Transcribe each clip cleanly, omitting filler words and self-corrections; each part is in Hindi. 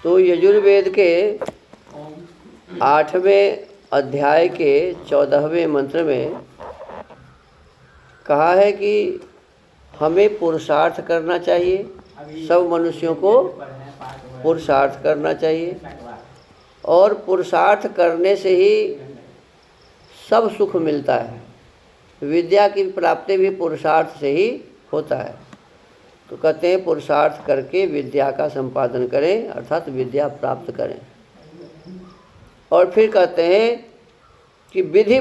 तो यजुर्वेद के 8वें अध्याय के 14वें मंत्र में कहा है कि हमें पुरुषार्थ करना चाहिए, सब मनुष्यों को पुरुषार्थ करना चाहिए, और पुरुषार्थ करने से ही सब सुख मिलता है। विद्या की प्राप्ति भी पुरुषार्थ से ही होता है। तो कहते हैं पुरुषार्थ करके विद्या का संपादन करें, अर्थात विद्या प्राप्त करें। और फिर कहते हैं कि विधि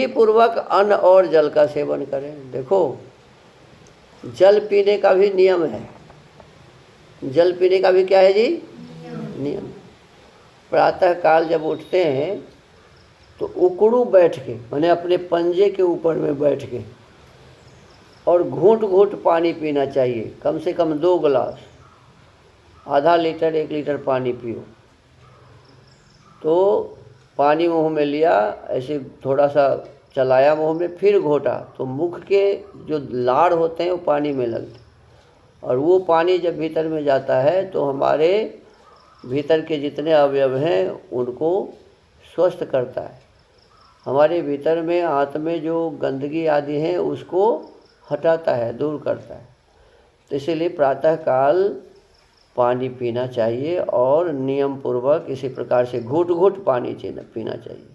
पूर्वक अन्न और जल का सेवन करें। देखो, जल पीने का भी नियम है। जल पीने का भी क्या है जी? नियम। प्रातः काल जब उठते हैं तो उकड़ू बैठ के, माने अपने पंजे के ऊपर में बैठ के, और घूंट घूंट पानी पीना चाहिए। कम से कम 2 गिलास, आधा लीटर 1 लीटर पानी पियो। तो पानी मुंह में लिया, ऐसे थोड़ा सा चलाया मुंह में, फिर घोटा, तो मुख के जो लार होते हैं वो पानी में लगते, और वो पानी जब भीतर में जाता है तो हमारे भीतर के जितने अवयव हैं उनको स्वस्थ करता है। हमारे भीतर में आंत में जो गंदगी आदि हैं उसको हटाता है, दूर करता है। तो इसीलिए प्रातः काल पानी पीना चाहिए, और नियम पूर्वक इसी प्रकार से घूट घूट पानी पीना चाहिए।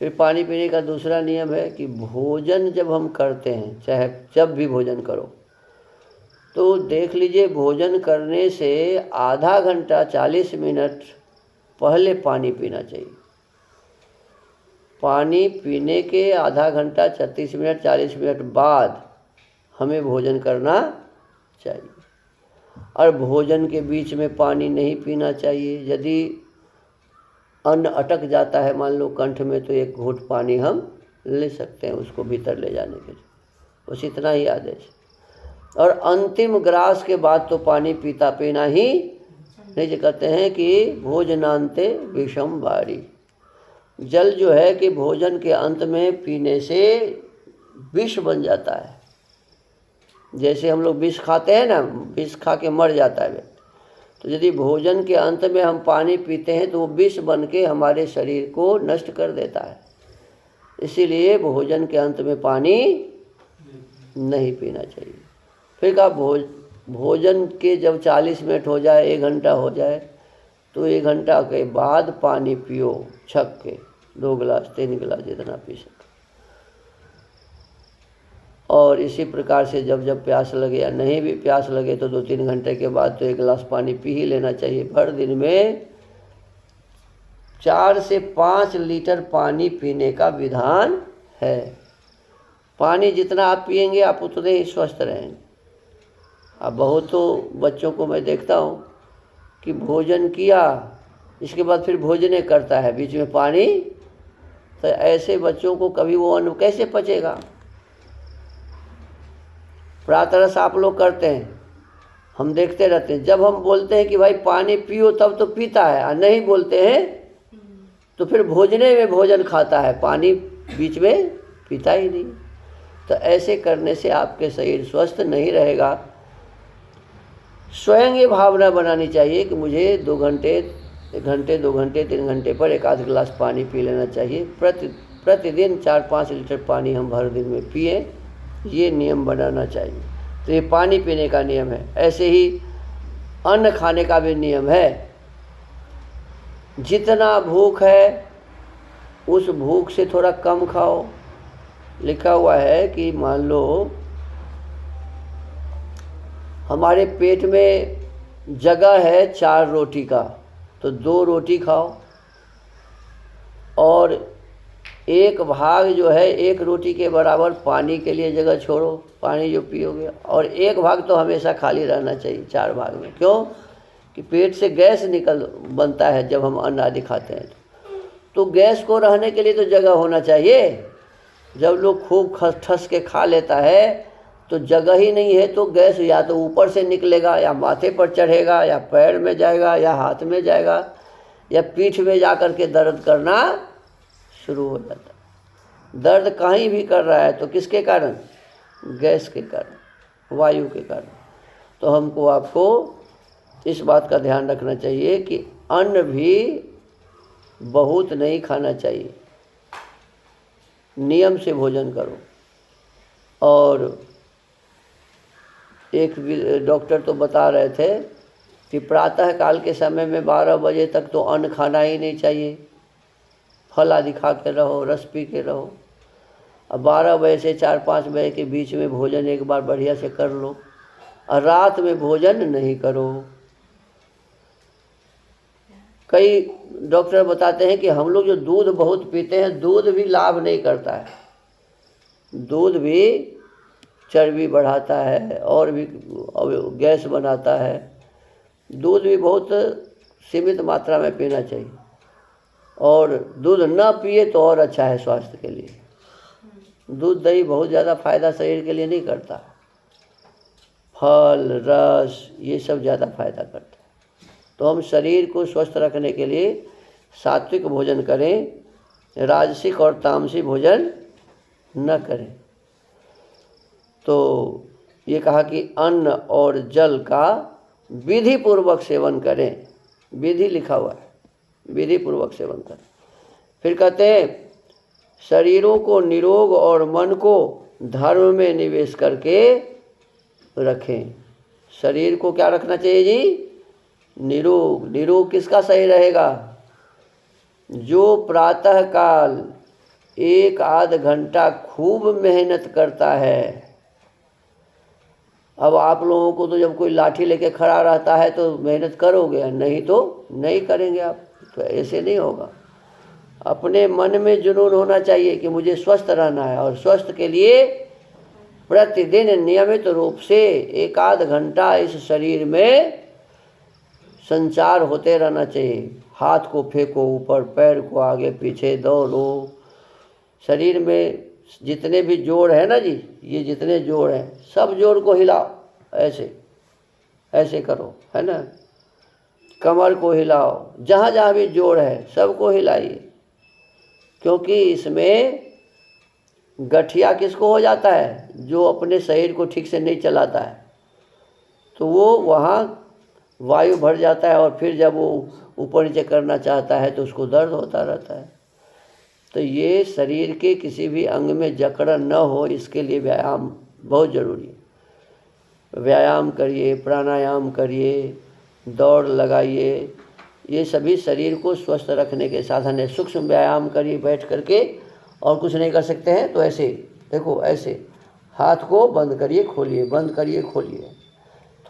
फिर पानी पीने का दूसरा नियम है कि भोजन जब हम करते हैं, चाहे जब भी भोजन करो, तो देख लीजिए भोजन करने से आधा घंटा 40 मिनट पहले पानी पीना चाहिए। पानी पीने के आधा घंटा 36 मिनट 40 मिनट बाद हमें भोजन करना चाहिए। और भोजन के बीच में पानी नहीं पीना चाहिए। यदि अन्न अटक जाता है मान लो कंठ में, तो 1 घूंट पानी हम ले सकते हैं उसको भीतर ले जाने के लिए, बस इतना ही आदेश। और अंतिम ग्रास के बाद तो पानी पीना ही नहीं। जो कहते हैं कि भोजनांते विषम वारी, जल जो है कि भोजन के अंत में पीने से विष बन जाता है। जैसे हम लोग विष खाते हैं ना, विष खा के मर जाता है व्यक्ति, तो यदि भोजन के अंत में हम पानी पीते हैं तो वो विष बन के हमारे शरीर को नष्ट कर देता है। इसीलिए भोजन के अंत में पानी नहीं पीना चाहिए। फिर कहा भोजन के जब 40 मिनट हो जाए, 1 घंटा हो जाए, तो 1 घंटा के बाद पानी पियो, छक के 2 गिलास 3 गिलास जितना पी सके। और इसी प्रकार से जब जब प्यास लगे, या नहीं भी प्यास लगे तो 2-3 घंटे के बाद तो 1 गिलास पानी पी ही लेना चाहिए। भर दिन में 4 से 5 लीटर पानी पीने का विधान है। पानी जितना आप पिएंगे आप उतने ही स्वस्थ रहेंगे। अब बहुतों बच्चों को मैं देखता हूँ कि भोजन किया, इसके बाद फिर भोजन करता है बीच में पानी, तो ऐसे बच्चों को कभी वो अन्न कैसे पचेगा। प्रातरस आप लोग करते हैं, हम देखते रहते हैं। जब हम बोलते हैं कि भाई पानी पियो तब तो पीता है, और नहीं बोलते हैं तो फिर भोजने में भोजन खाता है, पानी बीच में पीता ही नहीं। तो ऐसे करने से आपके शरीर स्वस्थ नहीं रहेगा। स्वयं ये भावना बनानी चाहिए कि मुझे 2 घंटे 1 घंटे 2 घंटे 3 घंटे पर 1 गिलास पानी पी लेना चाहिए। प्रतिदिन 4-5 लीटर पानी हम भर दिन में पिए, ये नियम बनाना चाहिए। तो ये पानी पीने का नियम है। ऐसे ही अन्न खाने का भी नियम है। जितना भूख है उस भूख से थोड़ा कम खाओ। लिखा हुआ है कि मान लो हमारे पेट में जगह है 4 रोटी का, तो 2 रोटी खाओ, और 1 भाग जो है 1 रोटी के बराबर पानी के लिए जगह छोड़ो, पानी जो पियोगे, और 1 भाग तो हमेशा खाली रहना चाहिए 4 भाग में। क्यों? कि पेट से गैस बनता है जब हम अन्न आदि खाते हैं, तो गैस को रहने के लिए तो जगह होना चाहिए। जब लोग खूब ठस के खा लेता है तो जगह ही नहीं है, तो गैस या तो ऊपर से निकलेगा, या माथे पर चढ़ेगा, या पैर में जाएगा, या हाथ में जाएगा, या पीठ में जा कर के दर्द करना शुरू हो जाता है। दर्द कहीं भी कर रहा है तो किसके कारण? गैस के कारण, वायु के कारण। तो हमको आपको इस बात का ध्यान रखना चाहिए कि अन्न भी बहुत नहीं खाना चाहिए, नियम से भोजन करो। और एक डॉक्टर तो बता रहे थे कि प्रातः काल के समय में 12 बजे तक तो अन्न खाना ही नहीं चाहिए, फल आदि खा के रहो, रस पी के रहो। अब 12 बजे से 4-5 बजे के बीच में भोजन एक बार बढ़िया से कर लो, और रात में भोजन नहीं करो। कई डॉक्टर बताते हैं कि हम लोग जो दूध बहुत पीते हैं, दूध भी लाभ नहीं करता है, दूध भी चर्बी बढ़ाता है और भी गैस बनाता है। दूध भी बहुत सीमित मात्रा में पीना चाहिए, और दूध न पिए तो और अच्छा है स्वास्थ्य के लिए। दूध दही बहुत ज़्यादा फायदा शरीर के लिए नहीं करता, फल रस ये सब ज़्यादा फायदा करता है। तो हम शरीर को स्वस्थ रखने के लिए सात्विक भोजन करें, राजसिक और तामसिक भोजन न करें। तो ये कहा कि अन्न और जल का विधि पूर्वक सेवन करें, विधि लिखा हुआ है, विधि पूर्वक सेवन करें। फिर कहते हैं शरीरों को निरोग और मन को धर्म में निवेश करके रखें। शरीर को क्या रखना चाहिए जी? निरोग। निरोग किसका सही रहेगा? जो प्रातः काल 1-8 घंटा खूब मेहनत करता है। अब आप लोगों को तो जब कोई लाठी लेके खड़ा रहता है तो मेहनत करोगे, नहीं तो नहीं करेंगे आप, तो ऐसे नहीं होगा। अपने मन में जुनून होना चाहिए कि मुझे स्वस्थ रहना है, और स्वस्थ के लिए प्रतिदिन नियमित रूप से 1-8 घंटा इस शरीर में संचार होते रहना चाहिए। हाथ को फेंको ऊपर, पैर को आगे पीछे दौड़ो। शरीर में जितने भी जोड़ है ना जी, ये जितने जोड़ हैं सब जोड़ को हिलाओ, ऐसे ऐसे करो, है ना। कमर को हिलाओ, जहाँ जहाँ भी जोड़ है सबको हिलाइए, क्योंकि इसमें गठिया किसको हो जाता है? जो अपने शरीर को ठीक से नहीं चलाता है, तो वो वहाँ वायु भर जाता है, और फिर जब वो ऊपर नीचे करना चाहता है तो उसको दर्द होता रहता है। तो ये शरीर के किसी भी अंग में जकड़न न हो, इसके लिए व्यायाम बहुत ज़रूरी है। व्यायाम करिए, प्राणायाम करिए, दौड़ लगाइए, ये सभी शरीर को स्वस्थ रखने के साधन है। सूक्ष्म व्यायाम करिए बैठ करके, और कुछ नहीं कर सकते हैं तो ऐसे देखो, ऐसे हाथ को बंद करिए खोलिए, बंद करिए खोलिए,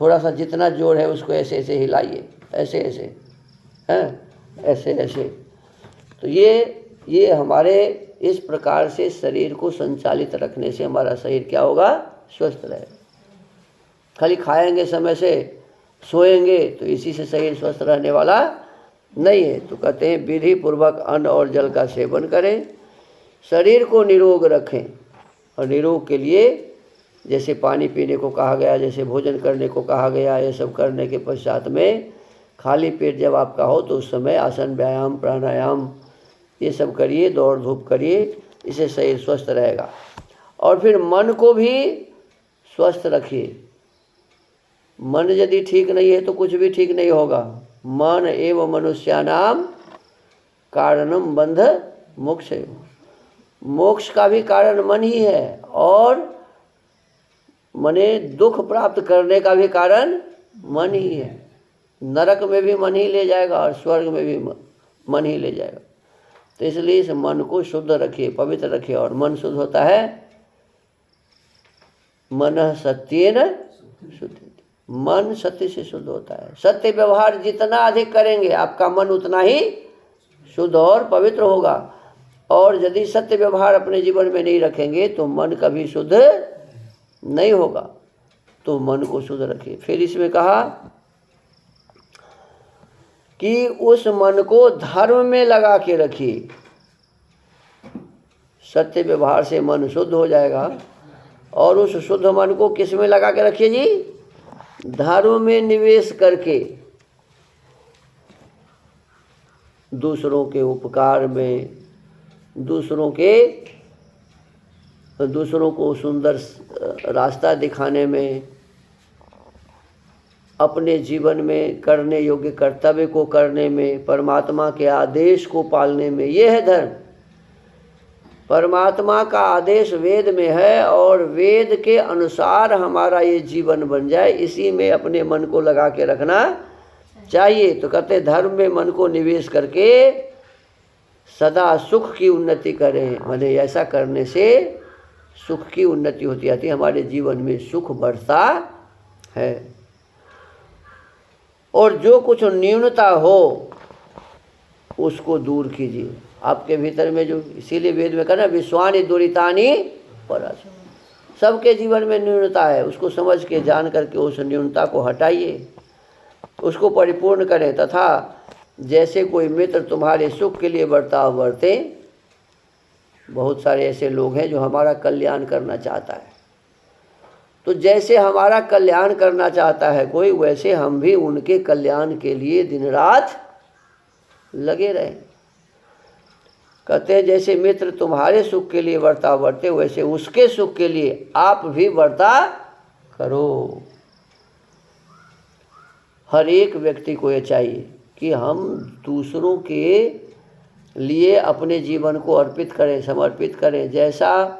थोड़ा सा जितना जोर है उसको ऐसे ऐसे हिलाइए, ऐसे ऐसे, हैं, ऐसे ऐसे। तो ये हमारे इस प्रकार से शरीर को संचालित रखने से हमारा शरीर क्या होगा? स्वस्थ रहेगा। खाली खाएंगे समय से, सोएंगे, तो इसी से शरीर स्वस्थ रहने वाला नहीं है। तो कहते हैं विधि पूर्वक अन्न और जल का सेवन करें, शरीर को निरोग रखें। और निरोग के लिए जैसे पानी पीने को कहा गया, जैसे भोजन करने को कहा गया, ये सब करने के पश्चात में खाली पेट जब आपका हो तो उस समय आसन, व्यायाम, प्राणायाम ये सब करिए, दौड़ धूप करिए, इससे शरीर स्वस्थ रहेगा। और फिर मन को भी स्वस्थ रखिए। मन यदि ठीक नहीं है तो कुछ भी ठीक नहीं होगा। मन एवं मनुष्यानाम कारणम बंध मोक्ष। मोक्ष का भी कारण मन ही है, और मने दुख प्राप्त करने का भी कारण मन ही है। नरक में भी मन ही ले जाएगा और स्वर्ग में भी मन ही ले जाएगा। तो इसलिए इस मन को शुद्ध रखिए, पवित्र रखिए। और मन शुद्ध होता है मन सत्येन शुद्ध, मन सत्य से शुद्ध होता है। सत्य व्यवहार जितना अधिक करेंगे आपका मन उतना ही शुद्ध और पवित्र होगा। और यदि सत्य व्यवहार अपने जीवन में नहीं रखेंगे तो मन कभी शुद्ध नहीं होगा। तो मन को शुद्ध रखिए। फिर इसमें कहा कि उस मन को धर्म में लगा के रखिए। सत्य व्यवहार से मन शुद्ध हो जाएगा, और उस शुद्ध मन को किस में लगा के रखिए जी? धर्म में निवेश करके, दूसरों के उपकार में, दूसरों को सुंदर रास्ता दिखाने में, अपने जीवन में करने योग्य कर्तव्य को करने में, परमात्मा के आदेश को पालने में, ये है धर्म। परमात्मा का आदेश वेद में है और वेद के अनुसार हमारा ये जीवन बन जाए, इसी में अपने मन को लगा के रखना चाहिए। तो कहते धर्म में मन को निवेश करके सदा सुख की उन्नति करें। माने ऐसा करने से सुख की उन्नति होती जाती है, हमारे जीवन में सुख बढ़ता है। और जो कुछ न्यूनता हो उसको दूर कीजिए आपके भीतर में, जो इसीलिए वेद में कहना विश्वानि दुरितानि परास। सबके जीवन में न्यूनता है, उसको समझ के जान करके उस न्यूनता को हटाइए, उसको परिपूर्ण करें। तथा जैसे कोई मित्र तुम्हारे सुख के लिए बर्ताव बरते, बहुत सारे ऐसे लोग हैं जो हमारा कल्याण करना चाहता है, तो जैसे हमारा कल्याण करना चाहता है कोई, वैसे हम भी उनके कल्याण के लिए दिन रात लगे रहें। कहते हैं जैसे मित्र तुम्हारे सुख के लिए बर्ताव बरते, वैसे उसके सुख के लिए आप भी बर्ताव करो। हर एक व्यक्ति को यह चाहिए कि हम दूसरों के लिए अपने जीवन को अर्पित करें, समर्पित करें। जैसा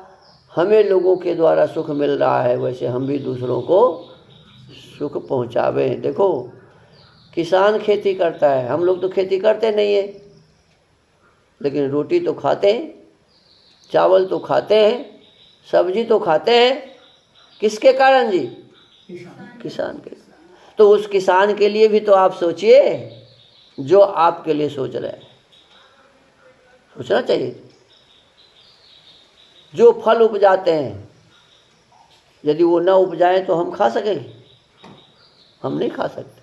हमें लोगों के द्वारा सुख मिल रहा है, वैसे हम भी दूसरों को सुख पहुंचावें। देखो किसान खेती करता है, हम लोग तो खेती करते नहीं है, लेकिन रोटी तो खाते हैं, चावल तो खाते हैं, सब्जी तो खाते हैं। किसके कारण जी? किसान के। तो उस किसान के लिए भी तो आप सोचिए जो आपके लिए सोच रहे हैं। सोचना चाहिए। जो फल उपजाते हैं, यदि वो ना उपजाएं तो हम खा सकेंगे? हम नहीं खा सकते।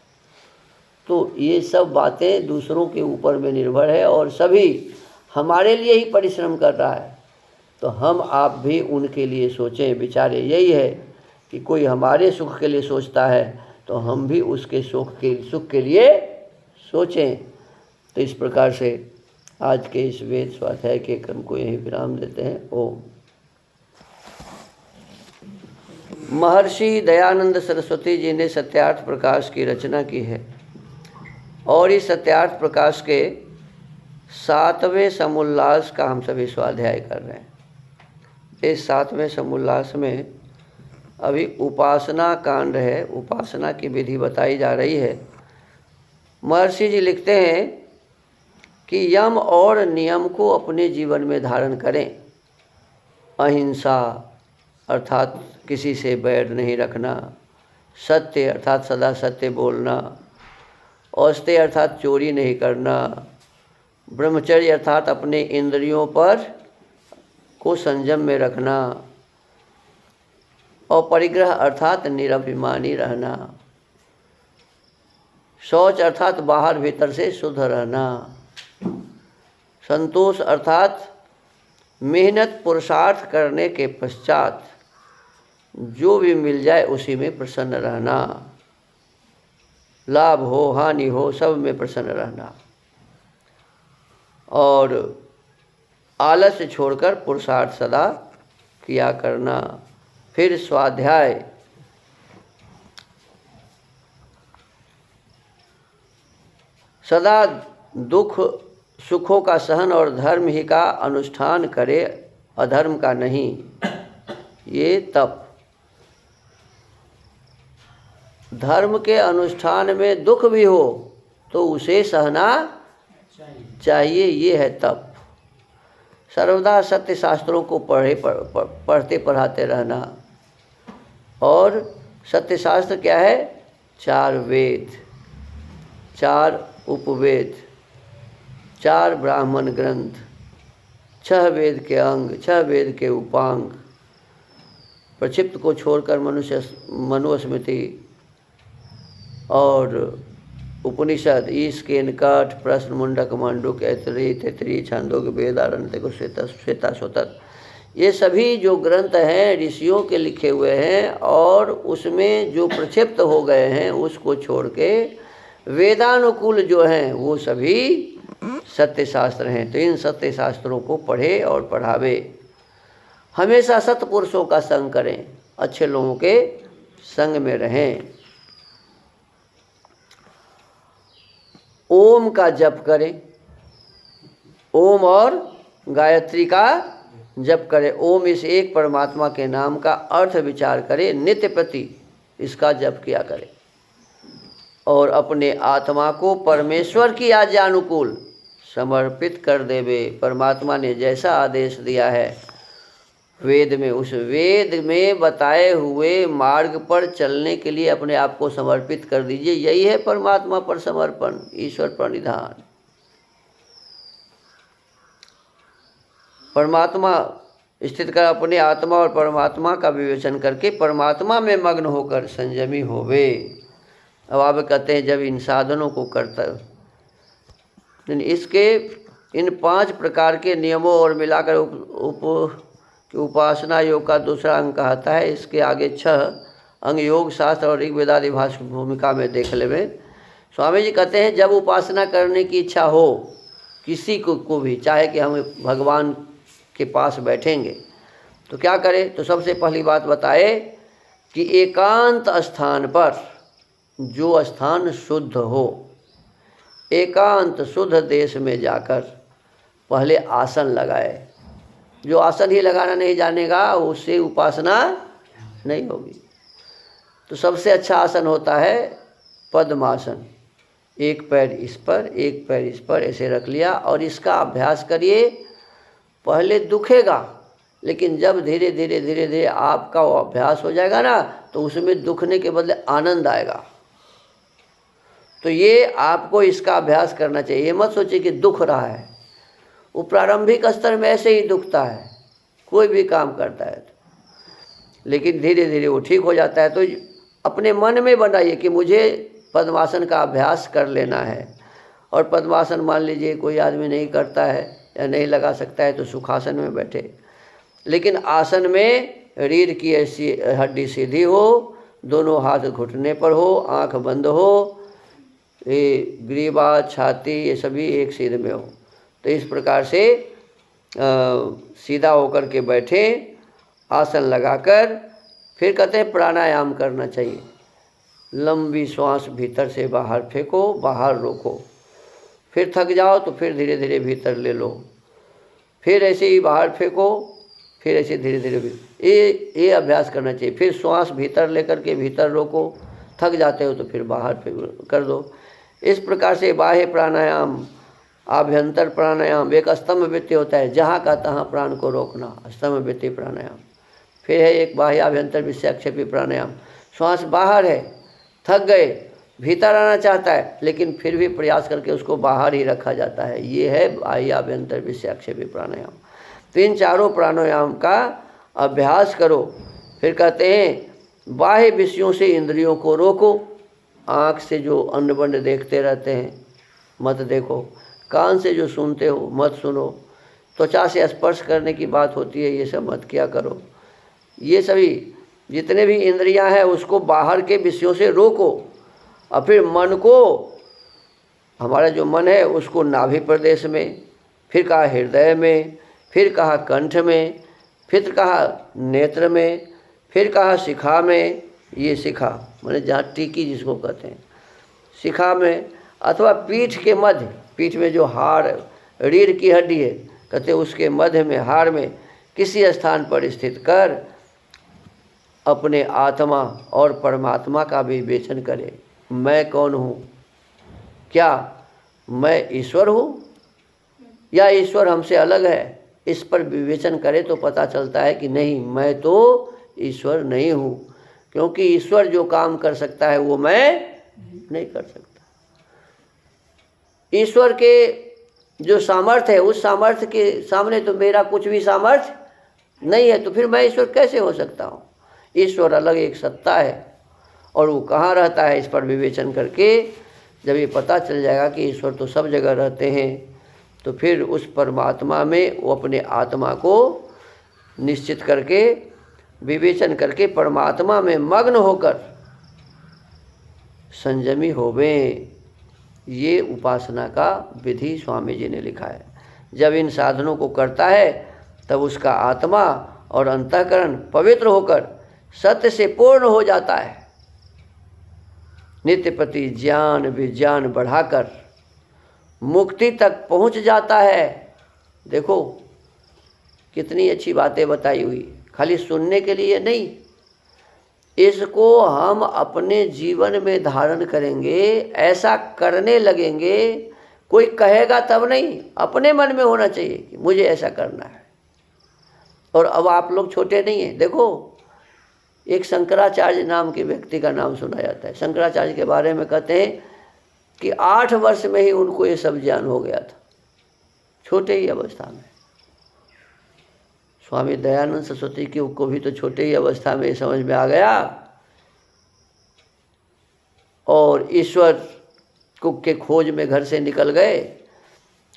तो ये सब बातें दूसरों के ऊपर में निर्भर है और सभी हमारे लिए ही परिश्रम कर रहा है, तो हम आप भी उनके लिए सोचें, विचारें। यही है कि कोई हमारे सुख के लिए सोचता है तो हम भी उसके सुख के लिए सोचें। तो इस प्रकार से आज के इस वेद स्वाध्याय के क्रम को यहीं विराम देते हैं। ओम। महर्षि दयानंद सरस्वती जी ने सत्यार्थ प्रकाश की रचना की है और इस सत्यार्थ प्रकाश के 7वें समुल्लास का हम सभी स्वाध्याय कर रहे हैं। इस 7वें समुल्लास में अभी उपासना कांड है, उपासना की विधि बताई जा रही है। महर्षि जी लिखते हैं कि यम और नियम को अपने जीवन में धारण करें। अहिंसा अर्थात किसी से बैर नहीं रखना, सत्य अर्थात सदा सत्य बोलना, औस्ते अर्थात चोरी नहीं करना, ब्रह्मचर्य अर्थात अपने इंद्रियों पर को संयम में रखना, और परिग्रह अर्थात निरभिमानी रहना, शौच अर्थात बाहर भीतर से शुद्ध रहना, संतोष अर्थात मेहनत पुरुषार्थ करने के पश्चात जो भी मिल जाए उसी में प्रसन्न रहना, लाभ हो हानि हो सब में प्रसन्न रहना, और आलस्य छोड़कर पुरुषार्थ सदा किया करना। फिर स्वाध्याय सदा दुख सुखों का सहन और धर्म ही का अनुष्ठान करे, अधर्म का नहीं। ये तप धर्म के अनुष्ठान में दुख भी हो तो उसे सहना चाहिए, ये है तप। सर्वदा सत्य शास्त्रों को पढ़ते पढ़ाते रहना। और सत्य शास्त्र क्या है? 4 वेद, 4 उपवेद, 4 ब्राह्मण ग्रंथ, 6 वेद के अंग, 6 वेद के उपांग, प्रक्षिप्त को छोड़कर मनुस्मृति और उपनिषद, ईश केनकाठ, प्रश्न मुंडक मांडुक, ऐतरेय तैतरीय, छांदोग्य, वेद, आरण्यक, श्वेता स्वतत, ये सभी जो ग्रंथ हैं ऋषियों के लिखे हुए हैं और उसमें जो प्रक्षिप्त हो गए हैं उसको छोड़ के वेदानुकूल जो हैं वो सभी सत्य शास्त्र हैं। तो इन सत्य शास्त्रों को पढ़े और पढ़ावे। हमेशा सत्पुरुषों का संग करें, अच्छे लोगों के संग में रहें। ओम का जप करें, ओम और गायत्री का जप करें। ओम इस एक परमात्मा के नाम का अर्थ विचार करें, नित्य प्रति इसका जप किया करें और अपने आत्मा को परमेश्वर की आज्ञानुकूल समर्पित कर देवे। परमात्मा ने जैसा आदेश दिया है वेद में, उस वेद में बताए हुए मार्ग पर चलने के लिए अपने आप को समर्पित कर दीजिए। यही है परमात्मा पर समर्पण, ईश्वर पर निधान। परमात्मा स्थित कर अपने आत्मा और परमात्मा का विवेचन करके परमात्मा में मग्न होकर संयमी होवे। अब आप कहते हैं जब इन साधनों को करता, इसके इन 5 प्रकार के नियमों और मिलाकर उपासना योग का दूसरा अंग कहता है। इसके आगे 6 अंग योग शास्त्र और ऋग्वेदादि भाष्य भूमिका में देख लेवे। स्वामी जी कहते हैं जब उपासना करने की इच्छा हो किसी को भी, चाहे कि हम भगवान के पास बैठेंगे तो क्या करें, तो सबसे पहली बात बताए कि एकांत स्थान पर, जो स्थान शुद्ध हो, एकांत शुद्ध देश में जाकर पहले आसन लगाए। जो आसन ही लगाना नहीं जानेगा उससे उपासना नहीं होगी। तो सबसे अच्छा आसन होता है पद्मासन। एक पैर इस पर, एक पैर इस पर ऐसे रख लिया और इसका अभ्यास करिए। पहले दुखेगा, लेकिन जब धीरे धीरे धीरे धीरे आपका वो अभ्यास हो जाएगा ना, तो उसमें दुखने के बदले आनंद आएगा। तो ये आपको इसका अभ्यास करना चाहिए। ये मत सोचिए कि दुख रहा है, वो प्रारंभिक स्तर में ऐसे ही दुखता है, कोई भी काम करता है तो, लेकिन धीरे धीरे वो ठीक हो जाता है। तो अपने मन में बनाइए कि मुझे पद्मासन का अभ्यास कर लेना है। और पद्मासन मान लीजिए कोई आदमी नहीं करता है या नहीं लगा सकता है तो सुखासन में बैठे, लेकिन आसन में रीढ़ की ऐसी हड्डी सीधी हो, दोनों हाथ घुटने पर हो, आंख बंद हो, ये ग्रीवा छाती ये सभी एक सीध में हो। तो इस प्रकार से सीधा होकर के बैठे, आसन लगाकर फिर कहते हैं प्राणायाम करना चाहिए। लंबी श्वास भीतर से बाहर फेंको, बाहर रोको, फिर थक जाओ तो फिर धीरे धीरे भीतर ले लो, फिर ऐसे ही बाहर फेंको, फिर ऐसे धीरे धीरे ये अभ्यास करना चाहिए। फिर श्वास भीतर लेकर के भीतर रोको, थक जाते हो तो फिर बाहर कर दो। इस प्रकार से बाह्य प्राणायाम, आभ्यंतर प्राणायाम, एक स्तंभवृत्ति होता है, जहाँ का तहाँ प्राण को रोकना, स्तंभवृत्ति प्राणायाम। फिर है एक बाह्य आभ्यंतर विषयाक्षेपी प्राणायाम, श्वास बाहर है, थक गए, भीतर आना चाहता है, लेकिन फिर भी प्रयास करके उसको बाहर ही रखा जाता है। ये है बाह्य आभ्यंतर विषयाक्षेपी प्राणायाम। तो इन चारों प्राणायाम का अभ्यास करो। फिर कहते हैं बाह्य विषयों से इंद्रियों को रोको। आँख से जो अन्न बन्न देखते रहते हैं मत देखो, कान से जो सुनते हो मत सुनो, त्वचा से स्पर्श करने की बात होती है ये सब मत किया करो। ये सभी जितने भी इंद्रियां हैं उसको बाहर के विषयों से रोको। और फिर मन को, हमारा जो मन है उसको नाभि प्रदेश में, फिर कहा हृदय में, फिर कहा कंठ में, फिर कहा नेत्र में, फिर कहा शिखा में। ये शिखा माने जहाँ टीकी जिसको कहते हैं, शिखा में, अथवा पीठ के मध्य, पीठ में जो हाड़ रीढ़ की हड्डी है कहते हैं उसके मध्य में, हाड़ में किसी स्थान पर स्थित कर अपने आत्मा और परमात्मा का विवेचन करे। मैं कौन हूँ? क्या मैं ईश्वर हूँ या ईश्वर हमसे अलग है? इस पर विवेचन करे तो पता चलता है कि नहीं, मैं तो ईश्वर नहीं हूँ, क्योंकि ईश्वर जो काम कर सकता है वो मैं नहीं कर सकता। ईश्वर के जो सामर्थ्य है उस सामर्थ्य के सामने तो मेरा कुछ भी सामर्थ्य नहीं है, तो फिर मैं ईश्वर कैसे हो सकता हूँ? ईश्वर अलग एक सत्ता है और वो कहाँ रहता है, इस पर विवेचन करके जब ये पता चल जाएगा कि ईश्वर तो सब जगह रहते हैं, तो फिर उस परमात्मा में वो अपने आत्मा को निश्चित करके विवेचन करके परमात्मा में मग्न होकर संयमी होवें। ये उपासना का विधि स्वामी जी ने लिखा है। जब इन साधनों को करता है तब उसका आत्मा और अंतःकरण पवित्र होकर सत्य से पूर्ण हो जाता है। नित्य प्रति ज्ञान विज्ञान बढ़ाकर मुक्ति तक पहुंच जाता है। देखो कितनी अच्छी बातें बताई हुई, खाली सुनने के लिए नहीं, इसको हम अपने जीवन में धारण करेंगे, ऐसा करने लगेंगे। कोई कहेगा तब नहीं, अपने मन में होना चाहिए कि मुझे ऐसा करना है। और अब आप लोग छोटे नहीं हैं। देखो एक शंकराचार्य नाम के व्यक्ति का नाम सुना जाता है। शंकराचार्य के बारे में कहते हैं कि 8 वर्ष में ही उनको ये सब ज्ञान हो गया था, छोटे ही अवस्था में। स्वामी दयानंद सरस्वती को भी तो छोटे ही अवस्था में समझ में आ गया, और ईश्वर के खोज में घर से निकल गए।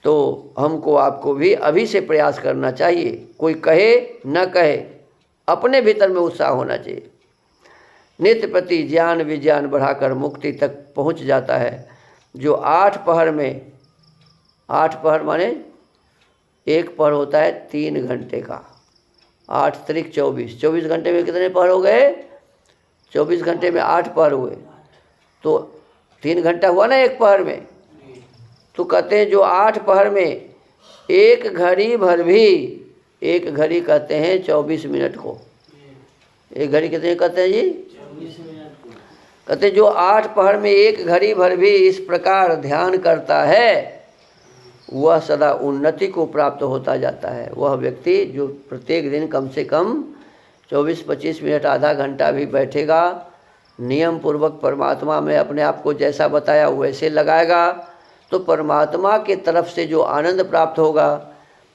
तो हमको आपको भी अभी से प्रयास करना चाहिए, कोई कहे न कहे, अपने भीतर में उत्साह होना चाहिए। नित्य प्रति ज्ञान विज्ञान बढ़ाकर मुक्ति तक पहुंच जाता है। जो 8 पहर में, 8 पहर माने एक पहर होता है 3 घंटे का, 8 त्रिक 24, 24 घंटे में कितने पहर हो गए? 24 घंटे में 8 पहर हुए, तो 3 घंटा हुआ ना एक पहर में। तो कहते हैं जो 8 पहर में एक घड़ी भर भी, एक घड़ी कहते हैं 24 मिनट को, एक घड़ी कितने कहते हैं जी? 24 मिनट। कहते हैं जो 8 पहर में एक घड़ी भर भी इस प्रकार ध्यान करता है, वह सदा उन्नति को प्राप्त होता जाता है। वह व्यक्ति जो प्रत्येक दिन कम से कम 24-25 मिनट, आधा घंटा भी बैठेगा, नियम पूर्वक परमात्मा में अपने आप को जैसा बताया वैसे लगाएगा, तो परमात्मा के तरफ से जो आनंद प्राप्त होगा,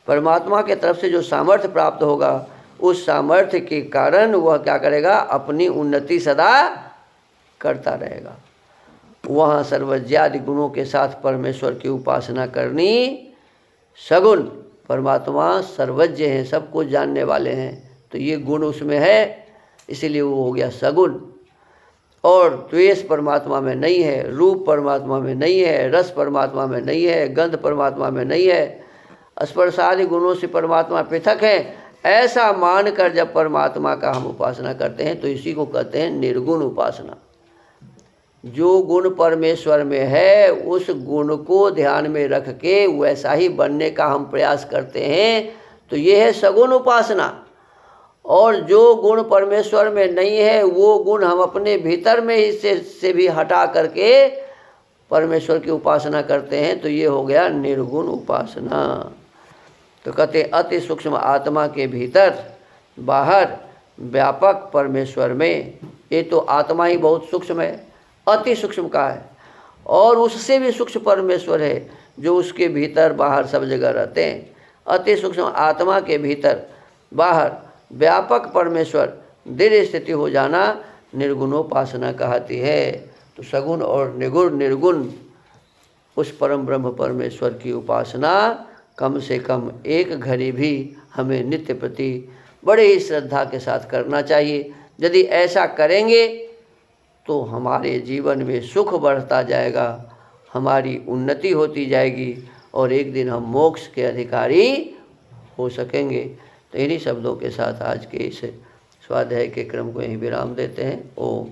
परमात्मा के तरफ से जो सामर्थ्य प्राप्त होगा, उस सामर्थ्य के कारण वह क्या करेगा? अपनी उन्नति सदा करता रहेगा। वहाँ सर्वज्ञादि गुणों के साथ परमेश्वर की उपासना करनी सगुण। परमात्मा सर्वज्ञ हैं, सब कुछ जानने वाले हैं, तो ये गुण उसमें है, इसीलिए वो हो गया सगुण। और द्वेष परमात्मा में नहीं है, रूप परमात्मा में नहीं है, रस परमात्मा में नहीं है, गंध परमात्मा में नहीं है, स्पर्श आदि गुणों से परमात्मा पृथक है। ऐसा मानकर जब परमात्मा का हम उपासना करते हैं तो इसी को कहते हैं निर्गुण उपासना। जो गुण परमेश्वर में है उस गुण को ध्यान में रख के वैसा ही बनने का हम प्रयास करते हैं, तो ये है सगुण उपासना। और जो गुण परमेश्वर में नहीं है वो गुण हम अपने भीतर में ही से भी हटा करके परमेश्वर की उपासना करते हैं, तो ये हो गया निर्गुण उपासना। तो कहते अति सूक्ष्म आत्मा के भीतर बाहर व्यापक परमेश्वर में। ये तो आत्मा ही बहुत सूक्ष्म है, अति सूक्ष्म का है, और उससे भी सूक्ष्म परमेश्वर है जो उसके भीतर बाहर सब जगह रहते हैं। अति सूक्ष्म आत्मा के भीतर बाहर व्यापक परमेश्वर दृढ़ स्थिति हो जाना निर्गुणोपासना कहती है। तो सगुण और निर्गुण उस परम ब्रह्म परमेश्वर की उपासना कम से कम 1 घड़ी भी हमें नित्य प्रति बड़े ही श्रद्धा के साथ करना चाहिए। यदि ऐसा करेंगे तो हमारे जीवन में सुख बढ़ता जाएगा, हमारी उन्नति होती जाएगी, और एक दिन हम मोक्ष के अधिकारी हो सकेंगे। तो इन्हीं शब्दों के साथ आज के इस स्वाध्याय के क्रम को यहीं विराम देते हैं। ओम।